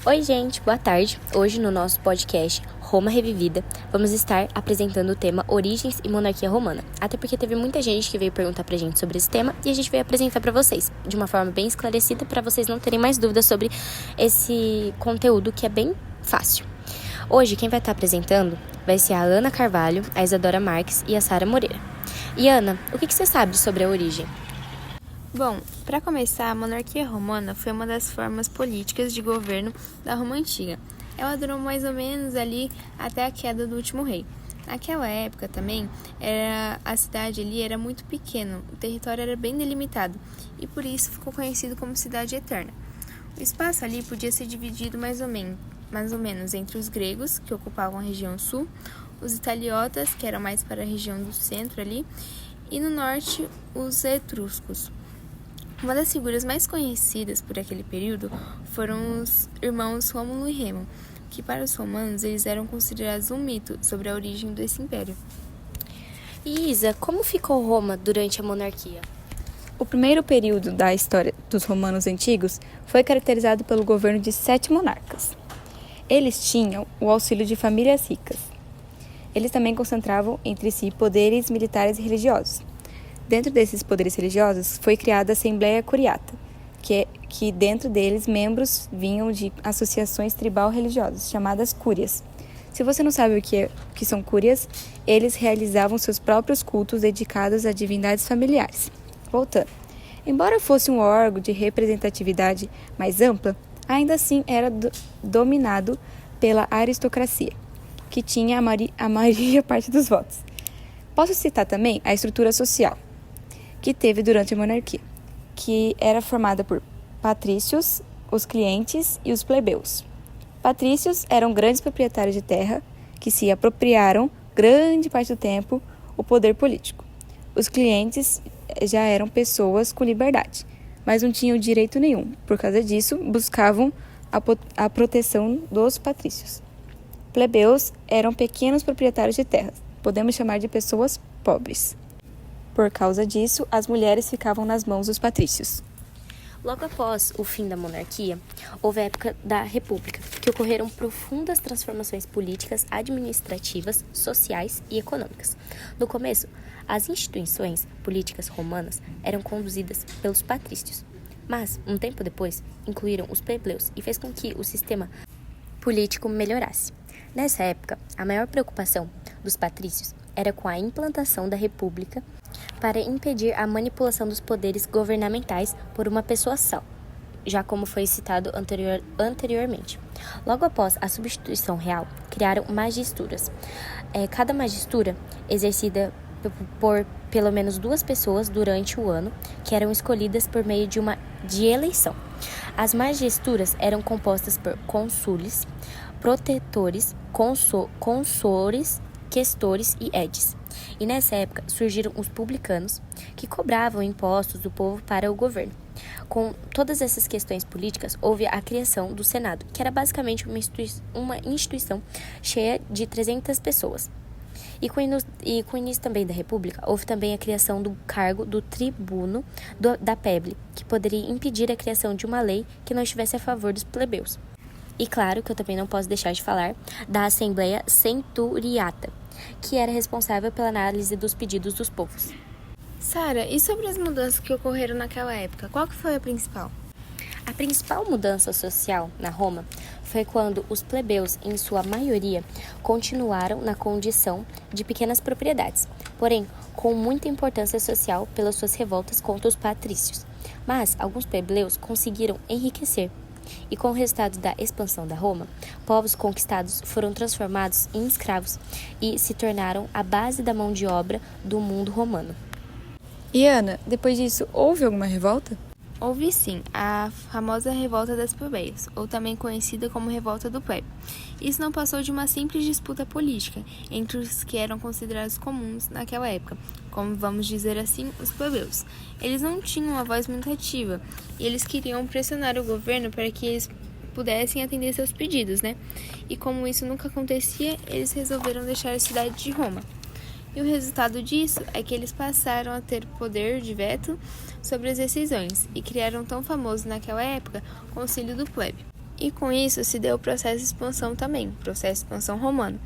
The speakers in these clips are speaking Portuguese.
Oi, gente, boa tarde. Hoje no nosso podcast Roma Revivida, vamos estar apresentando o tema Origens e Monarquia Romana. Até porque teve muita gente que veio perguntar pra gente sobre esse tema e a gente veio apresentar pra vocês de uma forma bem esclarecida para vocês não terem mais dúvidas sobre esse conteúdo que é bem fácil. Hoje quem vai estar apresentando vai ser a Ana Carvalho, a Isadora Marques e a Sara Moreira. E Ana, o que você sabe sobre a origem? Bom, para começar, a monarquia romana foi uma das formas políticas de governo da Roma Antiga. Ela durou mais ou menos ali até a queda do último rei. Naquela época também, a cidade ali era muito pequena, o território era bem delimitado e por isso ficou conhecido como Cidade Eterna. O espaço ali podia ser dividido mais ou menos entre os gregos, que ocupavam a região sul, os italiotas, que eram mais para a região do centro ali, e no norte os etruscos. Uma das figuras mais conhecidas por aquele período foram os irmãos Rômulo e Remo, que para os romanos eles eram considerados um mito sobre a origem desse império. E Isa, como ficou Roma durante a monarquia? O primeiro período da história dos romanos antigos foi caracterizado pelo governo de 7 monarcas. Eles tinham o auxílio de famílias ricas. Eles também concentravam entre si poderes militares e religiosos. Dentro desses poderes religiosos foi criada a Assembleia Curiata, que dentro deles membros vinham de associações tribal-religiosas, chamadas cúrias. Se você não sabe o que são cúrias, eles realizavam seus próprios cultos dedicados a divindades familiares. Voltando. Embora fosse um órgão de representatividade mais ampla, ainda assim era dominado pela aristocracia, que tinha a maioria parte dos votos. Posso citar também a estrutura social que teve durante a monarquia, que era formada por patrícios, os clientes e os plebeus. Patrícios eram grandes proprietários de terra que se apropriaram, grande parte do tempo, o poder político. Os clientes já eram pessoas com liberdade, mas não tinham direito nenhum. Por causa disso, buscavam a proteção dos patrícios. Plebeus eram pequenos proprietários de terras, podemos chamar de pessoas pobres. Por causa disso, as mulheres ficavam nas mãos dos patrícios. Logo após o fim da monarquia, houve a época da República, que ocorreram profundas transformações políticas, administrativas, sociais e econômicas. No começo, as instituições políticas romanas eram conduzidas pelos patrícios, mas, um tempo depois, incluíram os plebeus e fez com que o sistema político melhorasse. Nessa época, a maior preocupação dos patrícios era com a implantação da República para impedir a manipulação dos poderes governamentais por uma pessoa só, já como foi citado anteriormente. Logo após a substituição real, criaram magisturas. Cada magistura exercida por pelo menos 2 pessoas durante o ano, que eram escolhidas por meio de eleição. As magisturas eram compostas por cônsules, protetores, consores, questores e edes. E nessa época surgiram os publicanos, que cobravam impostos do povo para o governo. Com todas essas questões políticas, houve a criação do Senado, que era basicamente uma instituição cheia de 300 pessoas. E com o início também da República, houve também a criação do cargo do tribuno da plebe, que poderia impedir a criação de uma lei que não estivesse a favor dos plebeus. E claro que eu também não posso deixar de falar da Assembleia Centuriata, que era responsável pela análise dos pedidos dos povos. Sara, e sobre as mudanças que ocorreram naquela época, qual que foi a principal? A principal mudança social na Roma foi quando os plebeus, em sua maioria, continuaram na condição de pequenas propriedades, porém com muita importância social pelas suas revoltas contra os patrícios. Mas alguns plebeus conseguiram enriquecer. E com o resultado da expansão da Roma, povos conquistados foram transformados em escravos e se tornaram a base da mão de obra do mundo romano. E Ana, depois disso, houve alguma revolta? Houve sim, a famosa Revolta das Plebeias, ou também conhecida como Revolta do Plebe. Isso não passou de uma simples disputa política entre os que eram considerados comuns naquela época, como vamos dizer assim, os plebeus. Eles não tinham uma voz muito ativa e eles queriam pressionar o governo para que eles pudessem atender seus pedidos, né? E como isso nunca acontecia, eles resolveram deixar a cidade de Roma. E o resultado disso é que eles passaram a ter poder de veto sobre as decisões e criaram tão famoso naquela época Concílio do Plebe. E com isso se deu o processo de expansão também, processo de expansão romano,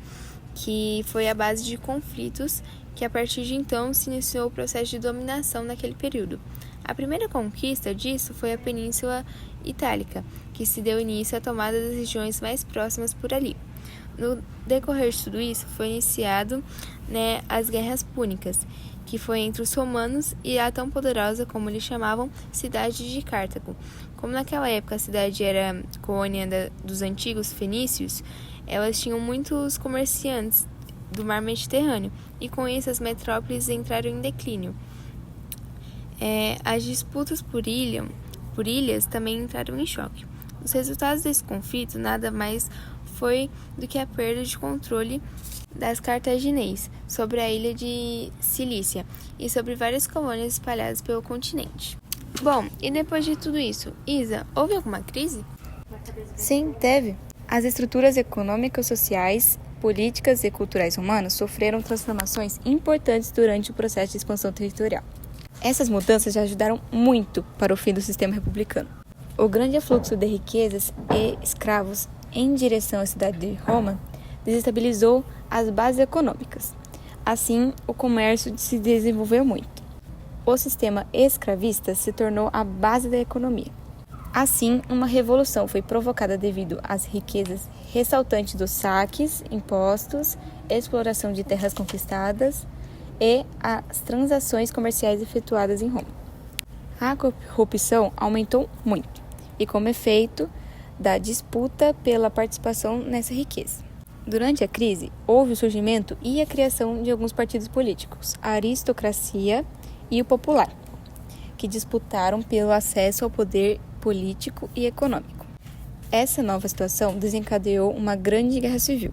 que foi a base de conflitos que a partir de então se iniciou o processo de dominação naquele período. A primeira conquista disso foi a Península Itálica, que se deu início à tomada das regiões mais próximas por ali. No decorrer de tudo isso, foi iniciado as Guerras Púnicas, que foi entre os romanos e a tão poderosa, como eles chamavam, cidade de Cartago. Como naquela época a cidade era colônia dos antigos fenícios, elas tinham muitos comerciantes do mar Mediterrâneo, e com isso as metrópoles entraram em declínio. As disputas por ilhas também entraram em choque. Os resultados desse conflito nada mais foi do que a perda de controle das cartaginenses sobre a ilha de Cilícia e sobre várias colônias espalhadas pelo continente. Bom, e depois de tudo isso, Isa, houve alguma crise? Sim, teve. As estruturas econômicas, sociais, políticas e culturais romanas sofreram transformações importantes durante o processo de expansão territorial. Essas mudanças já ajudaram muito para o fim do sistema republicano. O grande afluxo de riquezas e escravos em direção à cidade de Roma desestabilizou as bases econômicas. Assim, o comércio se desenvolveu muito. O sistema escravista se tornou a base da economia. Assim, uma revolução foi provocada devido às riquezas ressaltantes dos saques, impostos, exploração de terras conquistadas e as transações comerciais efetuadas em Roma. A corrupção aumentou muito e, como efeito da disputa pela participação nessa riqueza. Durante a crise, houve o surgimento e a criação de alguns partidos políticos, a aristocracia e o popular, que disputaram pelo acesso ao poder político e econômico. Essa nova situação desencadeou uma grande guerra civil.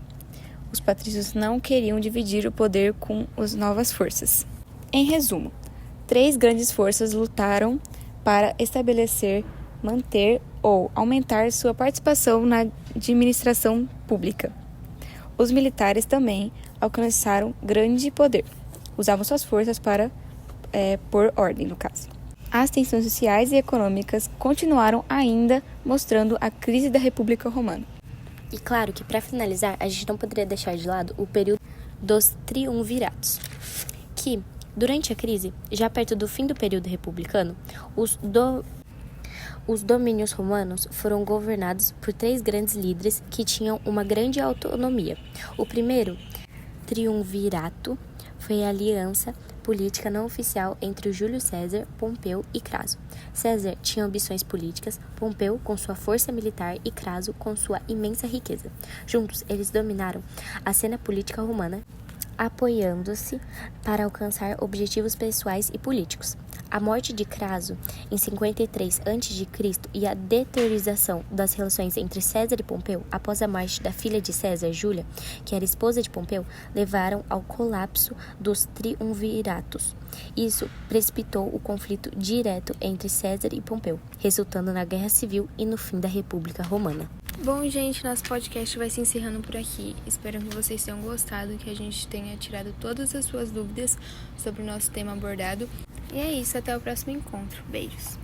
Os patrícios não queriam dividir o poder com as novas forças. Em resumo, 3 grandes forças lutaram para estabelecer, manter ou aumentar sua participação na administração pública. Os militares também alcançaram grande poder. Usavam suas forças para pôr ordem, no caso. As tensões sociais e econômicas continuaram ainda, mostrando a crise da República Romana. E claro que, para finalizar, a gente não poderia deixar de lado o período dos triunviratos, que, durante a crise, já perto do fim do período republicano, os domínios romanos foram governados por 3 grandes líderes que tinham uma grande autonomia. O primeiro triunvirato foi a aliança política não oficial entre o Júlio César, Pompeu e Craso. César tinha ambições políticas, Pompeu com sua força militar e Craso com sua imensa riqueza. Juntos, eles dominaram a cena política romana, apoiando-se para alcançar objetivos pessoais e políticos. A morte de Craso em 53 a.C. e a deteriorização das relações entre César e Pompeu após a morte da filha de César, Júlia, que era esposa de Pompeu, levaram ao colapso dos triunviratos. Isso precipitou o conflito direto entre César e Pompeu, resultando na Guerra Civil e no fim da República Romana. Bom, gente, nosso podcast vai se encerrando por aqui. Espero que vocês tenham gostado, que a gente tenha tirado todas as suas dúvidas sobre o nosso tema abordado. E é isso, até o próximo encontro. Beijos!